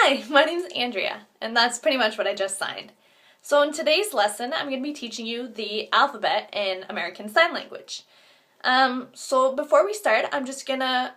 Hi, my name's Andrea, and that's pretty much what I just signed. So in today's lesson, I'm going to be teaching you the alphabet in American Sign Language. So before we start, I'm just going to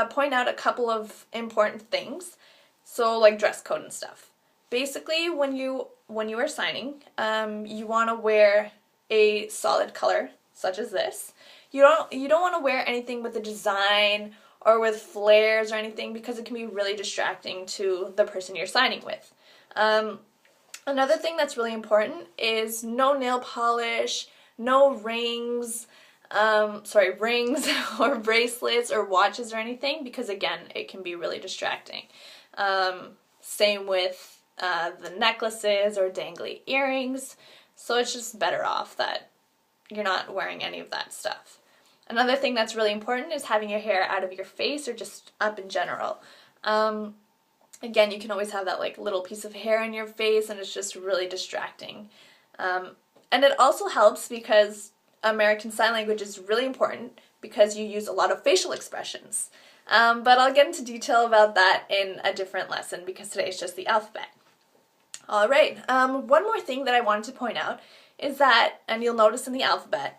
point out a couple of important things, so like dress code and stuff. Basically, when you are signing, you want to wear a solid color, such as this. You don't want to wear anything with a design or with flares or anything because it can be really distracting to the person you're signing with. Another thing that's really important is no nail polish, no rings, rings or bracelets or watches or anything because again, it can be really distracting. Same with the necklaces or dangly earrings, so it's just better off that you're not wearing any of that stuff. Another thing that's really important is having your hair out of your face or just up in general. Again, you can always have that like little piece of hair in your face and it's just really distracting. And it also helps because American Sign Language is really important because you use a lot of facial expressions. But I'll get into detail about that in a different lesson because today is just the alphabet. Alright, one more thing that I wanted to point out is that, and you'll notice in the alphabet,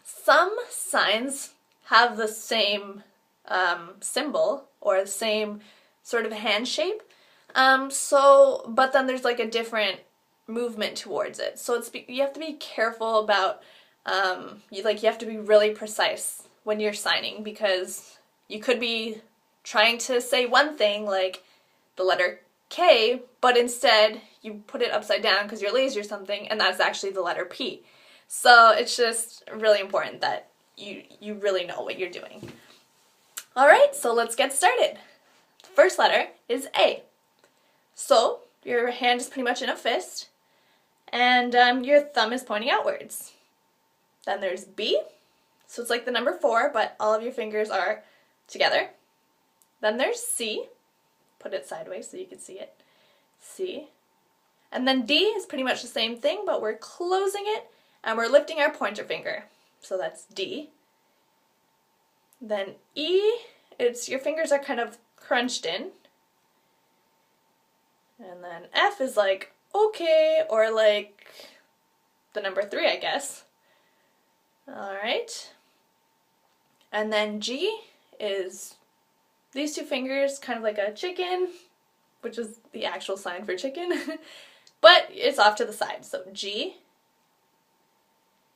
some signs have the same symbol or the same sort of hand shape, but then there's like a different movement towards it. So you have to be careful about, you have to be really precise when you're signing because you could be trying to say one thing like the letter K, but instead you put it upside down because you're lazy or something, and that's actually the letter P. So it's just really important that you really know what you're doing. Alright, so let's get started. The first letter is A. So your hand is pretty much in a fist, and your thumb is pointing outwards. Then there's B. So it's like the number 4, but all of your fingers are together. Then there's C. Put it sideways so you can see it. C. And then D is pretty much the same thing, but we're closing it and we're lifting our pointer finger. So that's D. Then E, your fingers are kind of crunched in. And then F is like okay, or like the number 3, I guess. Alright. And then G is these two fingers, kind of like a chicken, which is the actual sign for chicken, but it's off to the side, so G.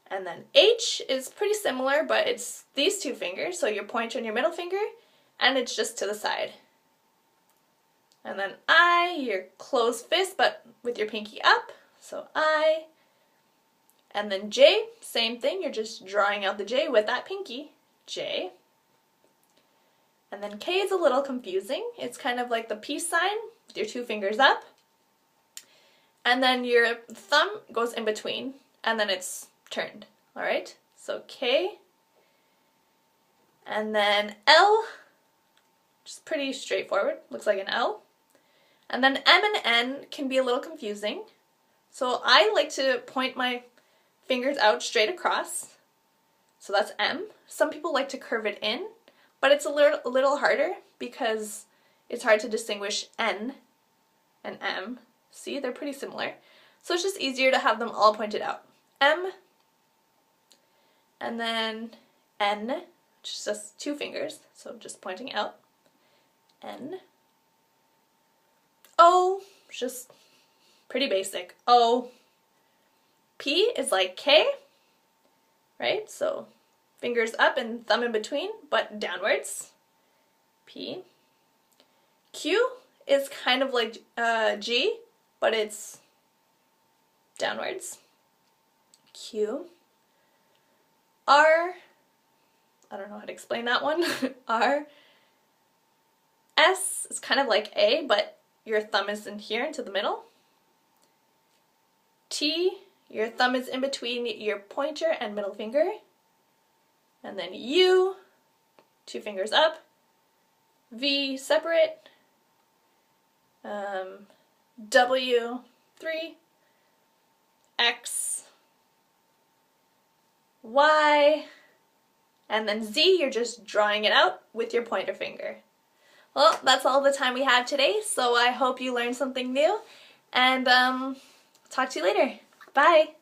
And then H is pretty similar, but it's these two fingers, so your pointer and your middle finger, and it's just to the side. And then I, your closed fist, but with your pinky up, so I. And then J, same thing, you're just drawing out the J with that pinky, J. And then K is a little confusing. It's kind of like the peace sign with your two fingers up. And then your thumb goes in between, and then it's turned. Alright, so K. And then L, just pretty straightforward, looks like an L. And then M and N can be a little confusing. So I like to point my fingers out straight across. So that's M. Some people like to curve it in, but it's a little harder because it's hard to distinguish N and M. See, they're pretty similar. So it's just easier to have them all pointed out. M, and then N, which is just two fingers, so just pointing out. N. O, just pretty basic. O. P is like K, right? So fingers up and thumb in between, but downwards. P. Q is kind of like G, but it's downwards. Q. R. I don't know how to explain that one. R. S is kind of like A, but your thumb is in here into the middle. T. Your thumb is in between your pointer and middle finger. And then U, two fingers up. V, separate. W, 3. X. Y. And then Z, you're just drawing it out with your pointer finger. Well, that's all the time we have today, so I hope you learned something new, and talk to you later. Bye!